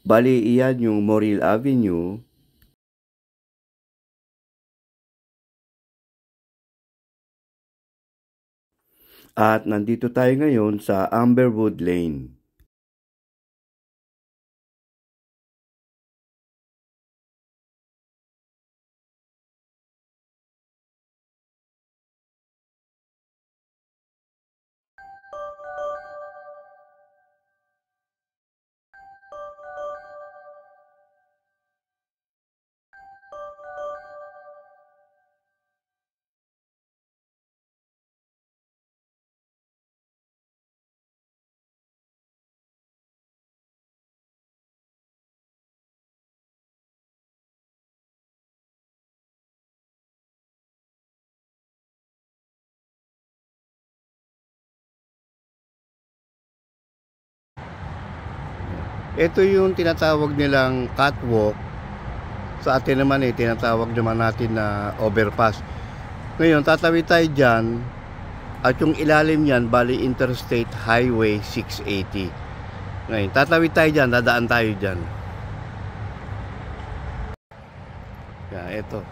Bali, iyan yung Morrill Avenue. At nandito tayo ngayon sa Amberwood Lane. Ito yung tinatawag nilang catwalk. Sa atin naman tinatawag naman natin na overpass. Ngayon, tatawid tayo dyan. At yung ilalim yan, bali Interstate Highway 680. Ngayon, tatawid tayo dyan, dadaan tayo dyan. Yan, ito.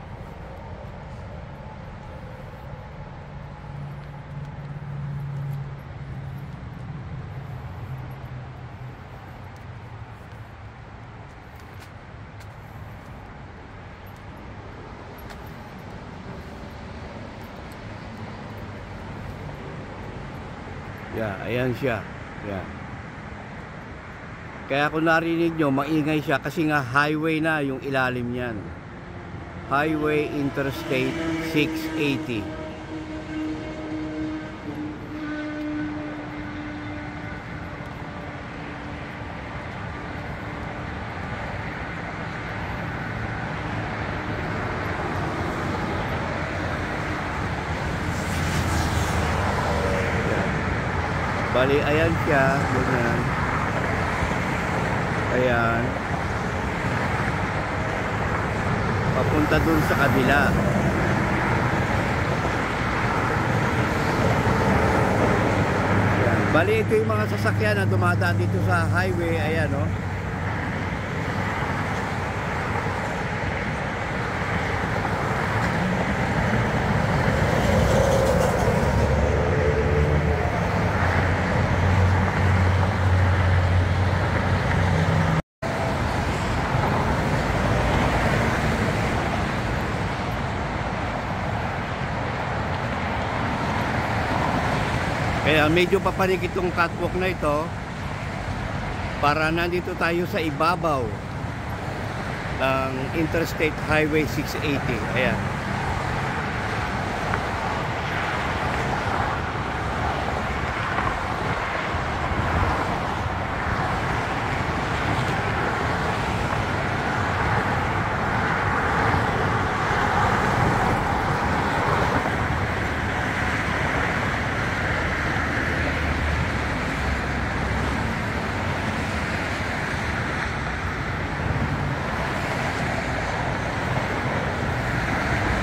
Yeah, ayan siya. Yeah. Kaya kung narinig nyo, maingay siya kasi nga highway na yung ilalim niyan. Highway Interstate 680. Bali, ayan siya. Ganyan. Ayan. Papunta dun sa kabila. Ayan. Bali, ito yung mga sasakyan na dumadaan dito sa highway. Ayan, oh. Kaya medyo papanikit yung catwalk na ito para nandito tayo sa ibabaw ng Interstate Highway 680. Ayan.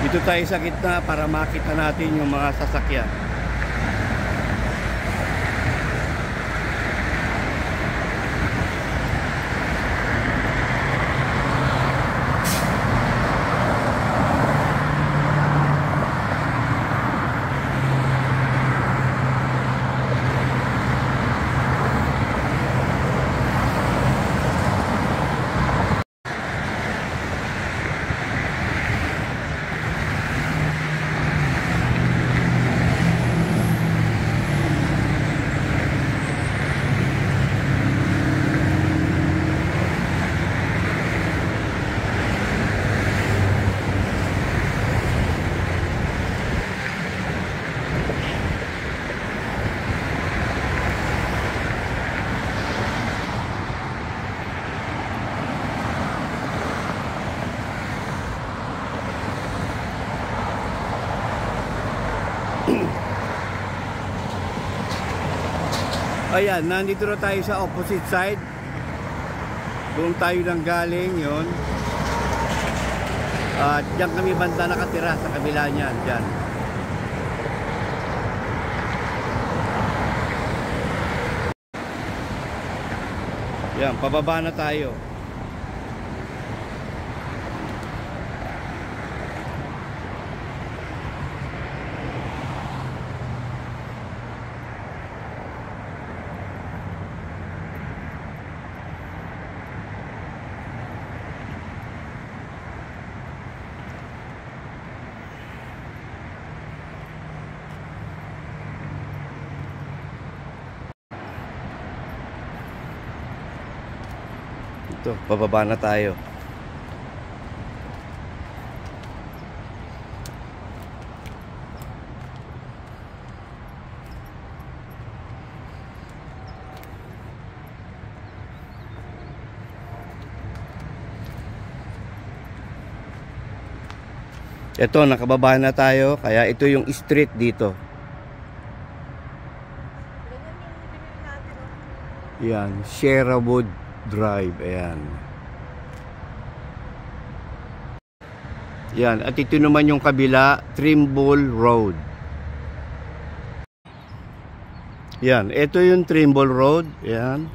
Dito tayo sa gitna para makita natin yung mga sasakyan. Ayan, nandito na tayo sa opposite side. Doon tayo nang galing yon. At diyan kami banda nakatira sa kabila niyan, diyan. Yan, pababa na tayo. Ito, bababa na tayo. Ito, nakababa na tayo, kaya ito yung street dito. Yan, Sherwood Drive, ayan. Yan, at ito naman yung kabila, Trimble Road. Yan, ito yung Trimble Road, ayan.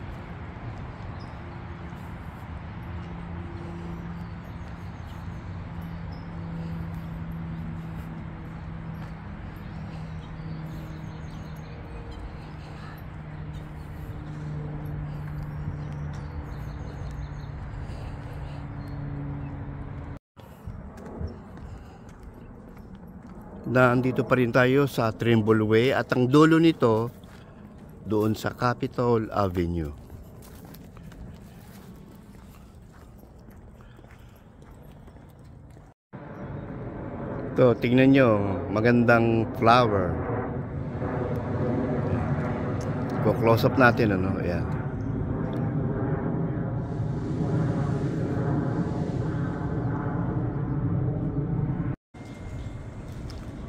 Nandito pa rin tayo sa Trimble Way at ang dulo nito doon sa Capitol Avenue. Ito, tingnan nyo, magandang flower. Close up natin, ano, ayan.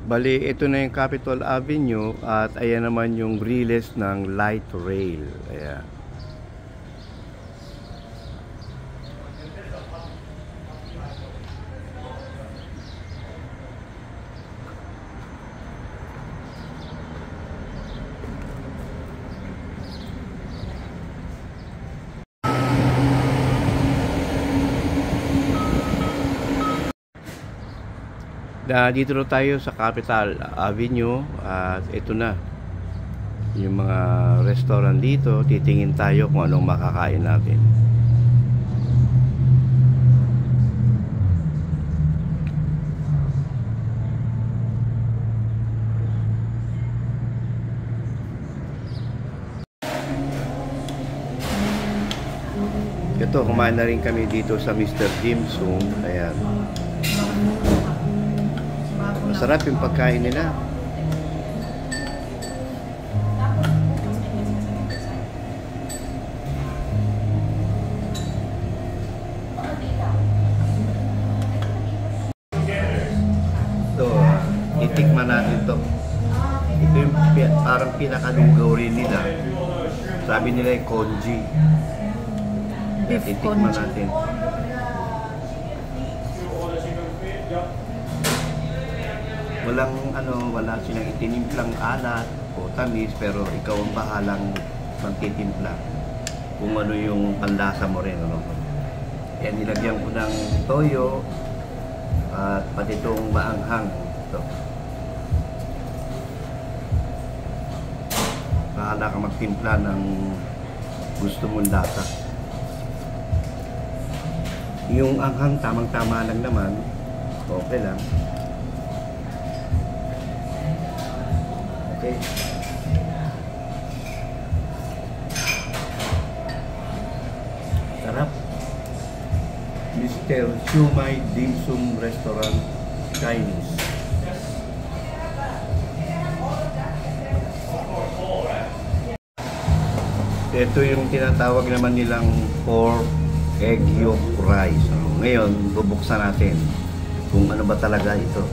Bali, ito na yung Capitol Avenue at ayan naman yung riles ng light rail. Ayan. Dito na tayo sa Capitol Avenue at ito na yung mga restaurant dito. Titingin tayo kung anong makakain natin. Ito, kumain na rin kami dito sa Mr. Dim Sum. Ayan, masarap yung pagkain nila. Ito, titikman natin to. Ito yung parang pinakalugaw rin nila. Sabi nila yung congee. Titikman natin. Walang wala silang itinimplang alat o tamis, pero ikaw ang bahalang magtitimpla kung ano yung panlasa mo rin, ano. Yan, nilagyan ko ng toyo at pati itong maanghang. Ito, bahala ka magtimpla ng gusto mong lasa. Yung anghang tamang-tama lang naman, okay lang. Okay. Sarap. Mr. Shumai Dim Sum Restaurant, Chinese. Ito yung tinatawag naman nilang pork egg yolk rice. Ngayon, bubuksan natin kung ano ba talaga ito.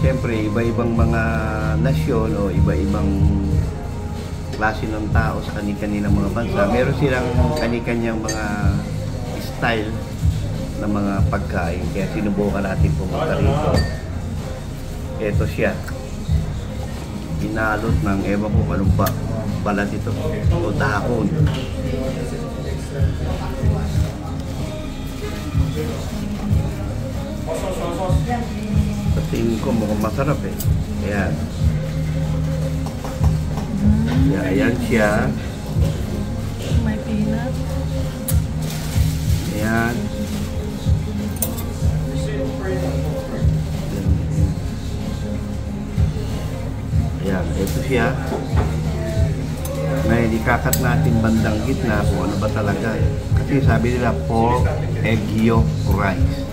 Siyempre, iba-ibang mga nasyon o iba-ibang klase ng tao sa kani-kanilang mga bansa. Meron silang kani-kanyang mga style ng mga pagkain. Kaya sinubukan natin pumunta rito. Ito siya. Binalot ng ewan ko anong balat ito. O dahon. Sa tingin ko mukhang masarap eh. Ayan. Ayan siya. May peanut. Ayan. Ayan, ito siya. Ngayon, ikakat natin banda bandang gitna kung ano ba talaga. Kasi sabi nila pork, egg yolk, rice.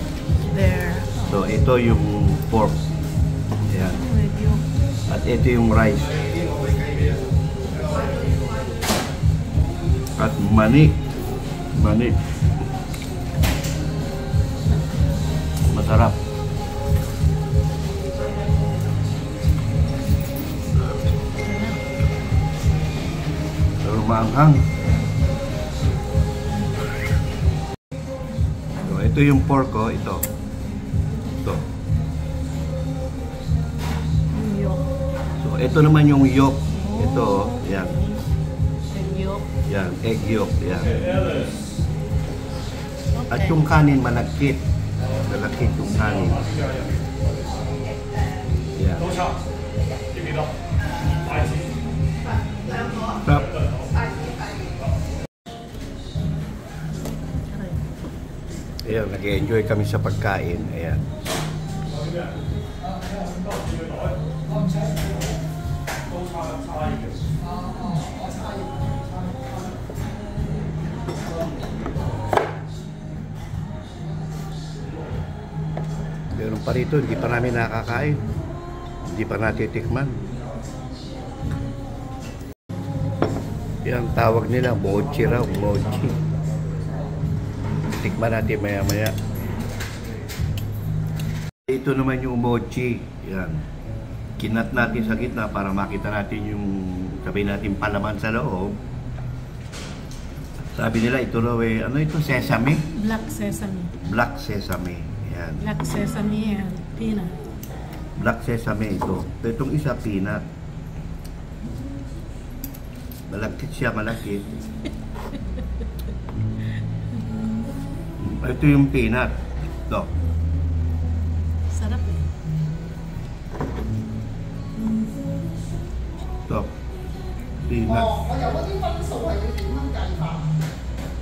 There. So ito yung pork. Ayan. Medyo. At ito yung rice. At mani. Mani. Masarap. Pero maanghang. So, ito yung pork ko. Ito. Ito. Yolk. So, ito naman yung yolk. Ito. Yan. Egg yolk. Yan. Egg yolk. Yan. At Okay. yung kanin malagkit. Malagkit yung kanin. Yan. Sarap. Ayan, nag-enjoy kami sa pagkain. Ayan. Meron pa rito, hindi pa namin nakakain. Hindi pa natitikman. Yan, tawag nila, mochi raw, mochi. Tikman natin maya-maya. Ito naman yung mochi. Yan. Kinat natin sa gitna para makita natin yung, sabihin natin, palaman sa loob. Sabi nila, ito raw eh, ano ito, sesame? Black sesame. Black sesame. Yan. Black sesame and peanut. Black sesame ito. Itong isa, peanut. Malagkit siya, malagkit. Ito yung peanut. Ito. Sarap eh. Ito. Peanut.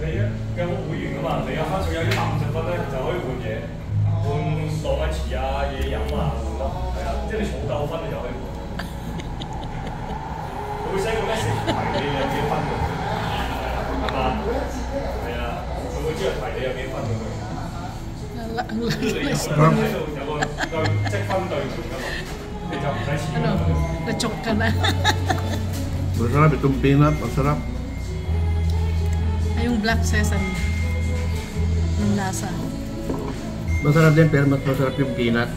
你嘅會員啊嘛，你有翻仲有啲50分咧，就可以換嘢，換浪米糍啊、嘢飲啊換咯，係啊，即係你儲夠分你就可以換。佢會 send 個 message 提你有幾分嘅，係嘛？係啊，佢會知道提你有幾分嘅佢。跟住你入去喺度有個積分對盤㗎嘛，你就唔使錢㗎 Ano? 嘛。 Na-choke ka na. Masarap itong peanut. Masarap. Ay, yung black sesame. Yung lasa. Masarap din pero mas masarap yung peanut.